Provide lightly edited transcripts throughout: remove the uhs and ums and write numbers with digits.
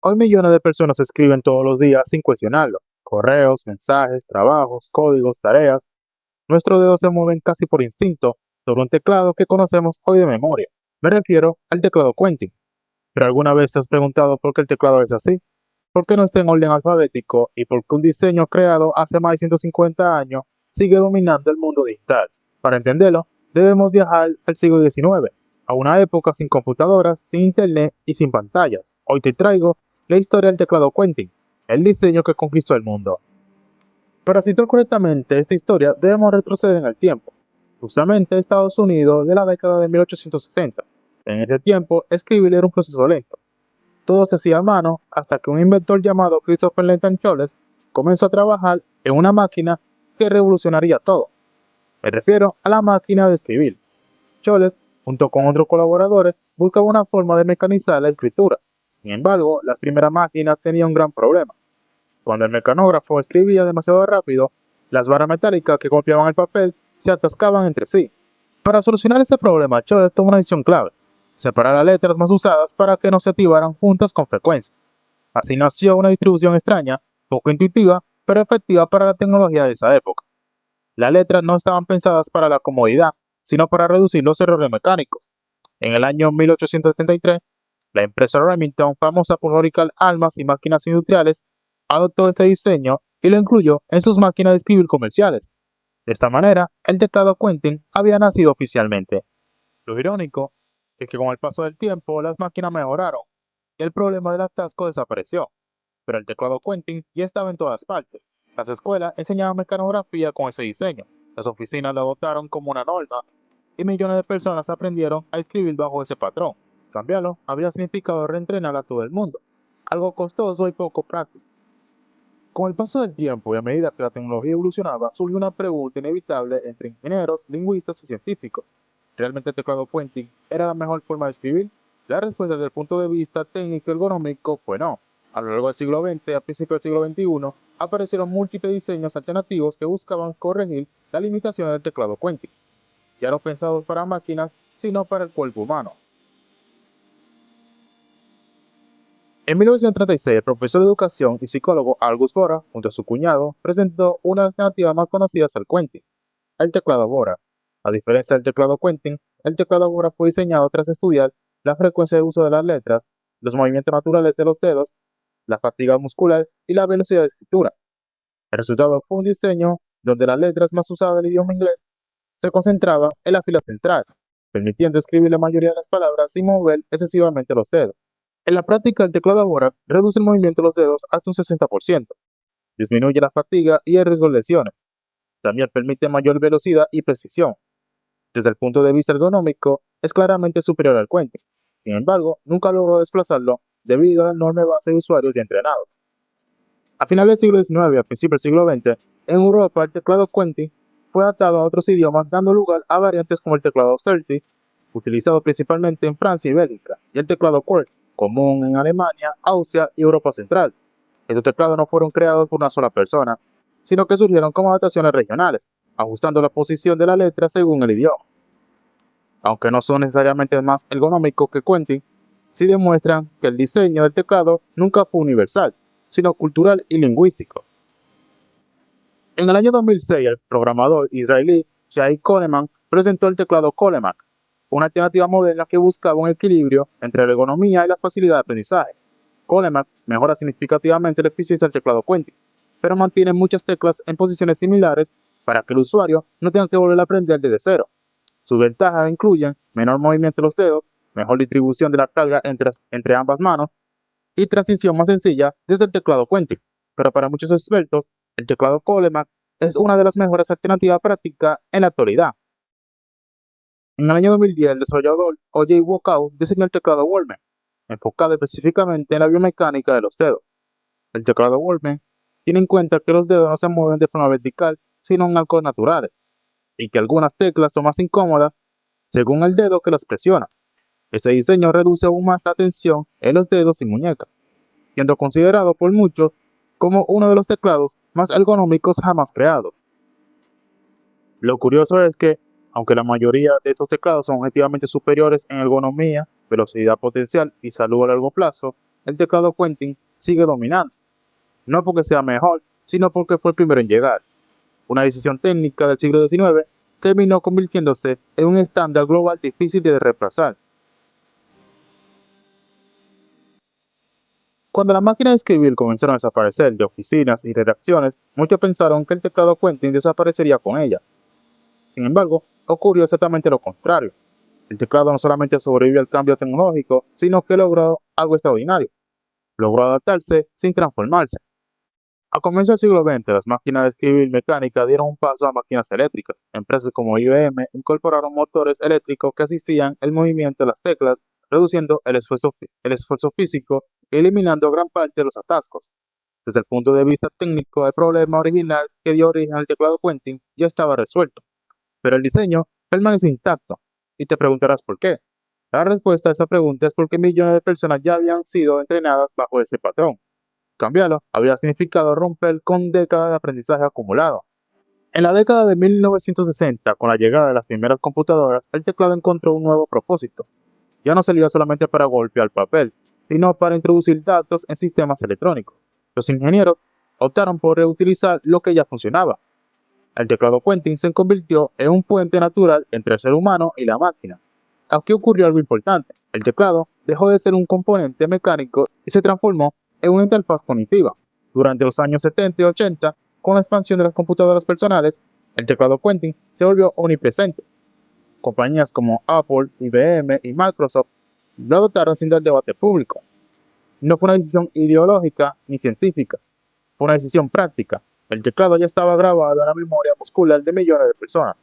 Hoy millones de personas escriben todos los días sin cuestionarlo. Correos, mensajes, trabajos, códigos, tareas. Nuestros dedos se mueven casi por instinto sobre un teclado que conocemos hoy de memoria. Me refiero al teclado Quentin. ¿Pero alguna vez te has preguntado por qué el teclado es así? ¿Por qué no está en orden alfabético? ¿Y por qué un diseño creado hace más de 150 años sigue dominando el mundo digital? Para entenderlo, debemos viajar al siglo XIX, a una época sin computadoras, sin internet y sin pantallas. Hoy te traigo la historia del teclado Quentin, el diseño que conquistó el mundo. Para citar correctamente esta historia, debemos retroceder en el tiempo, justamente a Estados Unidos de la década de 1860. En ese tiempo, escribir era un proceso lento. Todo se hacía a mano hasta que un inventor llamado Christopher Lenton Choles comenzó a trabajar en una máquina que revolucionaría todo. Me refiero a la máquina de escribir. Choles, junto con otros colaboradores, buscaba una forma de mecanizar la escritura. Sin embargo, las primeras máquinas tenían un gran problema. Cuando el mecanógrafo escribía demasiado rápido, las barras metálicas que golpeaban el papel se atascaban entre sí. Para solucionar ese problema, Choles tomó una decisión clave: separar las letras más usadas para que no se activaran juntas con frecuencia. Así nació una distribución extraña, poco intuitiva, pero efectiva para la tecnología de esa época. Las letras no estaban pensadas para la comodidad, sino para reducir los errores mecánicos. En el año 1873, la empresa Remington, famosa por fabricar armas y máquinas industriales, adoptó este diseño y lo incluyó en sus máquinas de escribir comerciales. De esta manera, el teclado Quentin había nacido oficialmente. Lo irónico es que con el paso del tiempo las máquinas mejoraron y el problema del atasco desapareció, pero el teclado Quentin ya estaba en todas partes. Las escuelas enseñaban mecanografía con ese diseño, las oficinas lo adoptaron como una norma y millones de personas aprendieron a escribir bajo ese patrón. Cambiarlo habría significado reentrenar a todo el mundo, algo costoso y poco práctico. Con el paso del tiempo y a medida que la tecnología evolucionaba, surgió una pregunta inevitable entre ingenieros, lingüistas y científicos: ¿realmente el teclado Quentin era la mejor forma de escribir? La respuesta desde el punto de vista técnico y ergonómico fue no. A lo largo del siglo XX, a principios del siglo XXI, aparecieron múltiples diseños alternativos que buscaban corregir las limitaciones del teclado Quentin, ya no pensados para máquinas, sino para el cuerpo humano. En 1936, el profesor de educación y psicólogo August Bora, junto a su cuñado, presentó una alternativa más conocida al Quentin: el teclado Bora. A diferencia del teclado Quentin, el teclado Bora fue diseñado tras estudiar la frecuencia de uso de las letras, los movimientos naturales de los dedos, la fatiga muscular y la velocidad de escritura. El resultado fue un diseño donde las letras más usadas del idioma inglés se concentraban en la fila central, permitiendo escribir la mayoría de las palabras sin mover excesivamente los dedos. En la práctica, el teclado ahora reduce el movimiento de los dedos hasta un 60%, disminuye la fatiga y el riesgo de lesiones. También permite mayor velocidad y precisión. Desde el punto de vista ergonómico, es claramente superior al Quentin. Sin embargo, nunca logró desplazarlo debido a la enorme base de usuarios ya entrenados. A finales del siglo XIX y a principios del siglo XX, en Europa el teclado Quentin fue adaptado a otros idiomas, dando lugar a variantes como el teclado Certi, utilizado principalmente en Francia y Bélgica, y el teclado QWERTY, común en Alemania, Austria y Europa Central. Estos teclados no fueron creados por una sola persona, sino que surgieron como adaptaciones regionales, ajustando la posición de la letra según el idioma. Aunque no son necesariamente más ergonómicos que Quentin, sí demuestran que el diseño del teclado nunca fue universal, sino cultural y lingüístico. En el año 2006, el programador israelí Shai Coleman presentó el teclado Coleman, una alternativa moderna que buscaba un equilibrio entre la ergonomía y la facilidad de aprendizaje. Coleman mejora significativamente la eficiencia del teclado Quentin, pero mantiene muchas teclas en posiciones similares para que el usuario no tenga que volver a aprender desde cero. Sus ventajas incluyen menor movimiento de los dedos, mejor distribución de la carga entre ambas manos y transición más sencilla desde el teclado Quentin. Pero para muchos expertos, el teclado Coleman es una de las mejores alternativas prácticas en la actualidad. En el año 2010, el desarrollador O.J. Walkout diseñó el teclado Wallman, enfocado específicamente en la biomecánica de los dedos. El teclado Wallman tiene en cuenta que los dedos no se mueven de forma vertical, sino en arcos naturales, y que algunas teclas son más incómodas según el dedo que las presiona. Este diseño reduce aún más la tensión en los dedos y muñecas, siendo considerado por muchos como uno de los teclados más ergonómicos jamás creados. Lo curioso es que, aunque la mayoría de estos teclados son objetivamente superiores en ergonomía, velocidad potencial y salud a largo plazo, el teclado Quentin sigue dominando, no porque sea mejor, sino porque fue el primero en llegar. Una decisión técnica del siglo XIX terminó convirtiéndose en un estándar global difícil de reemplazar. Cuando las máquinas de escribir comenzaron a desaparecer de oficinas y redacciones, muchos pensaron que el teclado Quentin desaparecería con ella. Sin embargo, ocurrió exactamente lo contrario. El teclado no solamente sobrevivió al cambio tecnológico, sino que logró algo extraordinario. Logró adaptarse sin transformarse. A comienzos del siglo XX, las máquinas de escribir mecánicas dieron un paso a máquinas eléctricas. Empresas como IBM incorporaron motores eléctricos que asistían el movimiento de las teclas, reduciendo el esfuerzo físico y eliminando gran parte de los atascos. Desde el punto de vista técnico, el problema original que dio origen al teclado Quentin ya estaba resuelto, pero el diseño permaneció intacto. Y te preguntarás por qué. La respuesta a esa pregunta es porque millones de personas ya habían sido entrenadas bajo ese patrón. Cambiarlo habría significado romper con décadas de aprendizaje acumulado. En la década de 1960, con la llegada de las primeras computadoras, el teclado encontró un nuevo propósito. Ya no servía solamente para golpear papel, sino para introducir datos en sistemas electrónicos. Los ingenieros optaron por reutilizar lo que ya funcionaba. El teclado Quentin se convirtió en un puente natural entre el ser humano y la máquina. Aquí ocurrió algo importante. El teclado dejó de ser un componente mecánico y se transformó en una interfaz cognitiva. Durante los años 70 y 80, con la expansión de las computadoras personales, el teclado Quentin se volvió omnipresente. Compañías como Apple, IBM y Microsoft lo adoptaron sin dar debate público. No fue una decisión ideológica ni científica, fue una decisión práctica. El teclado ya estaba grabado en la memoria muscular de millones de personas.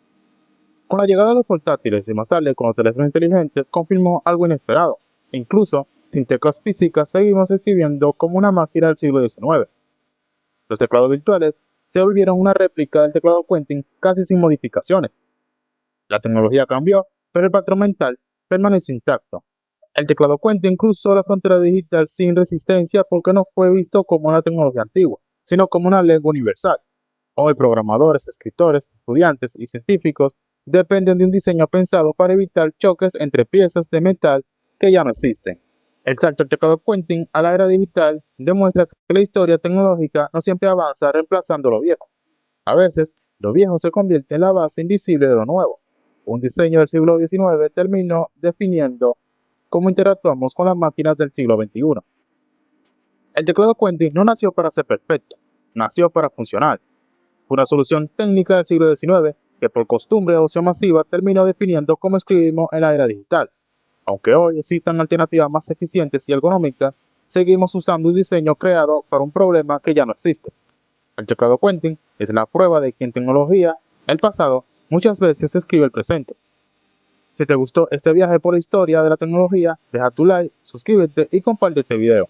Con la llegada de los portátiles y más tarde con los teléfonos inteligentes, confirmó algo inesperado. Incluso, sin teclas físicas, seguimos escribiendo como una máquina del siglo XIX. Los teclados virtuales se volvieron una réplica del teclado Quentin casi sin modificaciones. La tecnología cambió, pero el patrón mental permaneció intacto. El teclado Quentin cruzó la frontera digital sin resistencia porque no fue visto como una tecnología antigua, sino como una lengua universal. Hoy programadores, escritores, estudiantes y científicos dependen de un diseño pensado para evitar choques entre piezas de metal que ya no existen. El salto del teclado Quentin a la era digital demuestra que la historia tecnológica no siempre avanza reemplazando lo viejo. A veces, lo viejo se convierte en la base invisible de lo nuevo. Un diseño del siglo XIX terminó definiendo cómo interactuamos con las máquinas del siglo XXI. El teclado Quentin no nació para ser perfecto, nació para funcionar. Fue una solución técnica del siglo XIX que por costumbre de adopción masiva terminó definiendo cómo escribimos en la era digital. Aunque hoy existan alternativas más eficientes y ergonómicas, seguimos usando un diseño creado para un problema que ya no existe. El teclado Quentin es la prueba de que en tecnología, el pasado muchas veces escribe el presente. Si te gustó este viaje por la historia de la tecnología, deja tu like, suscríbete y comparte este video.